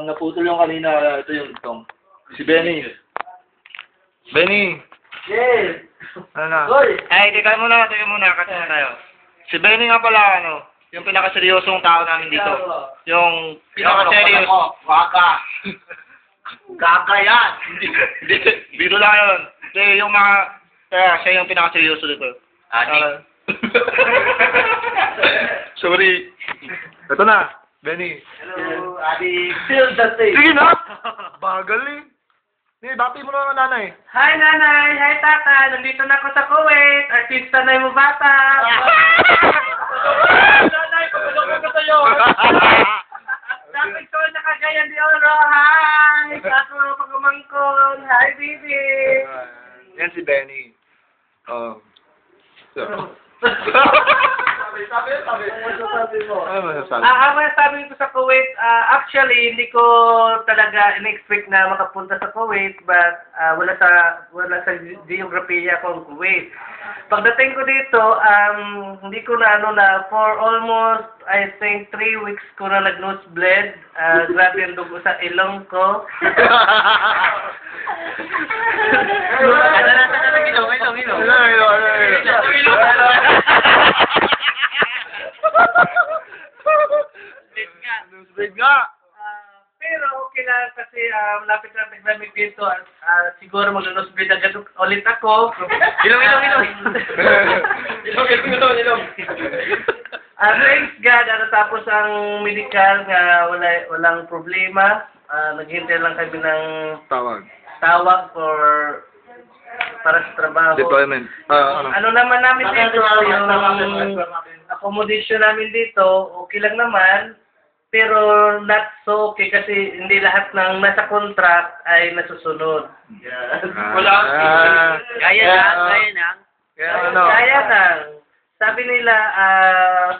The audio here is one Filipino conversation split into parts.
Naputol yung kanina. Ito yung itong. Si Benny. Benny! Yes! Ano na? Hoy! Ay, teka muna kasi na tayo. Si Benny nga pala, yung pinakaseryosong tao namin dito. Yung pinakaseryoso. Waka! Kaka yan! Biro lang yun. Hindi, yung mga, kaya siya yung pinakaseryoso dito. Adik. Sorry. Ito na, Benny. Hello, Adik. Feel the thing. Sige na! Bagal eh. Hindi, bati mo na ang nanay. Hi, nanay! Hi, tata! Nandito na ako sa Kuwait! Artista na yung bata! Nanay, pagulong ko sa'yo! Dapat ko na kagayan di oro! Hi! Kaso pagumangkon! Hi, baby! Yan si Benny. Oh. So. Sabi. Ano masasabi? Ang masasabi ko sa Kuwait, actually, hindi ko talaga in-expect na makapunta sa Kuwait, but wala sa geografiya ko ang Kuwait. Pagdating ko dito, hindi ko na for almost, I think, 3 weeks ko na nag-nosebleed. Grabe ang dugo sa ilong ko. Big nga. Pero okay lang kasi lapit-lapit namin dito. Siguro mag-nosebleed agad ulit ako. Ilong. Thanks God, tapos ang medical nga walang problema. Naghintay lang kami ng tawag para sa trabaho. Deployment. Ano naman namin dito, yung accommodation namin dito, okay lang naman. Pero not so okay kasi hindi lahat ng nasa contract ay nasusunod. Wala. Kaya lang. Kaya lang. Sabi nila,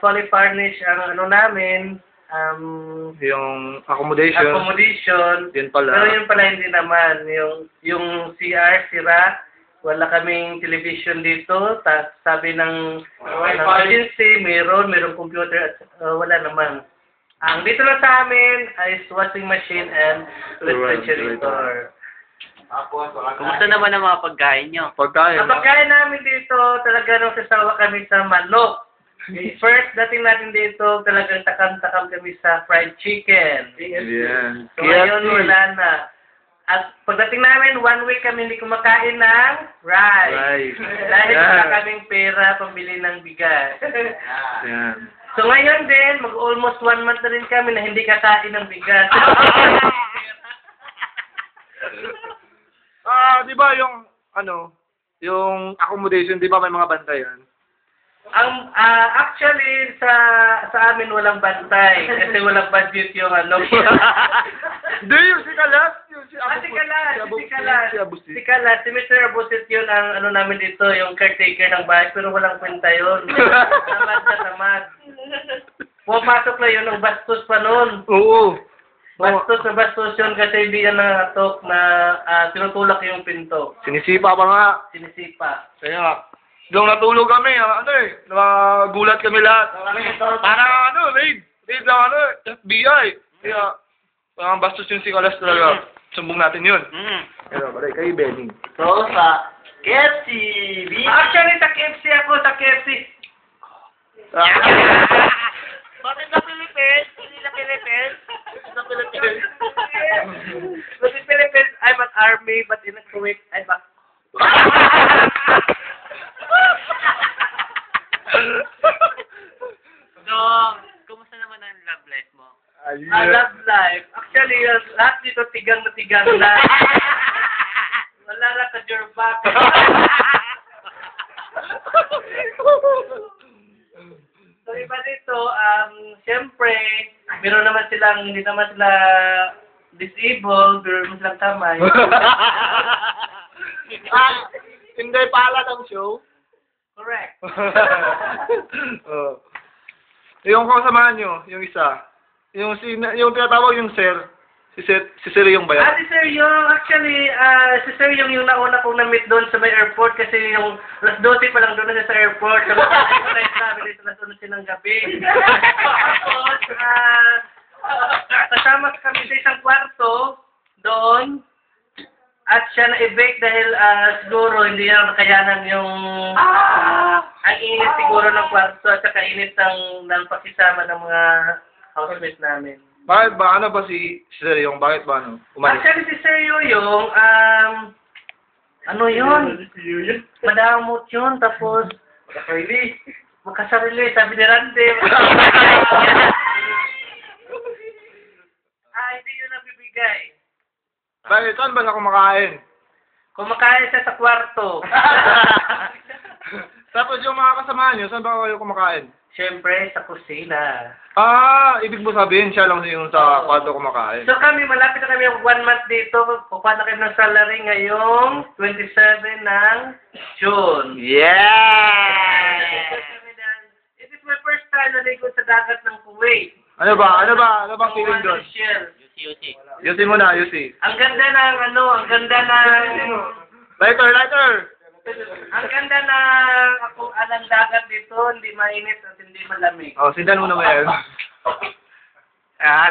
fully furnished ang namin, Yung accommodation. Yun pala. Pero yun pala hindi naman. Yung CR, sira. Wala kaming television dito. Sabi ng agency, merong computer at wala naman. Ang dito lang sa amin is washing machine and refrigerator. Kumusta naman ang mga pagkain nyo? Pagkain. Ang pagkain namin dito, talaga nung sasawa kami sa manok. First, dating natin dito, talagang takam-takam kami sa fried chicken. Yeah. So, ngayon, wala na. At pagdating namin, 1 week kami hindi kumakain ng rice. Dahil wala kaming pera pambili ng bigas. Yan. So ngayon din, mag-almost 1 month na rin kami na hindi kakain ng bigas. Di ba yung accommodation, di ba may mga bantayan? Actually, sa amin walang bantay kasi walang budget yung Hindi, yung si Kalas. Si Kalas, si Mr. Abusit yun ang namin dito, yung caretaker ng bahay, pero walang kwenta yun. Tamad. Pumapasok lang yun ng bastos pa nun. Oo. Bastos yun kasi hindi yan nangatok na tinutulak yung pinto. Sinisipa pa nga. Kaya nung natulog kami, nagulat kami lahat. Parang raid lang FBI. Kaya, parang bastos yung si Kalas talaga. Sumbong natin yun. Pero, balik kay Benny. So, sa KFC, Actually, sa KFC ako, sa KFC. Bakit sa Philippines? Hindi na Philippines? Sa Philippines? But in Philippines, I'm an army, but in Kuwait, I'm a... So, kumusta naman ang love life mo? love life. Actually, lahat dito tigang na tigang na. Wala na sa Jorback. So, iba dito, siyempre, meron naman silang, hindi naman sila disabled, meron silang kamay. Hindi pala ng show. Correct. Yung kasamahan nyo, yung isa. Yung tinatawag yung sir. Si Sir yung ba yan? Si Sir Yung, actually, si Sir Yung nauna kong na-meet doon sa may airport kasi yung alas 12 pa lang doon na sa airport. So, sabi dito alas 11 ng gabi. Tapos, Kasama kami sa isang kwarto doon. At siya na-evict dahil siguro hindi niya makayanan yung ang init siguro ng kwarto at saka init ng pakisama ng mga housemate namin. Bakit ba? Ano ba si Sir Yung? Bakit ba ano? Umalis? Actually si Sir Yoyong, ano yun? Madamot yun, tapos makasarili, sabi ni Randy. Hindi yun nabibigay. Bakit? Saan ba na kumakain? Kumakain siya sa kwarto. Tapos yung mga kasama niyo, saan ba kayo kumakain? Siyempre, sa kusina. Ibig mo sabihin siya lang yung sa kwarto kumakain. So kami, malapit na kami yung 1 month dito. Kukuha na kami ng salary ngayong 27 ng June. Yeah! It is my first time na ligo sa dagat ng Kuwait. Ano ba? Ano bang feeling doon? Yusi. Yusi mo na, Yusi. Ang ganda ng ang ganda ng... Lighter! Ang ganda ng alang dagat dito, hindi mainit at hindi malamig. Oh, sindan mo naman yan. Ah,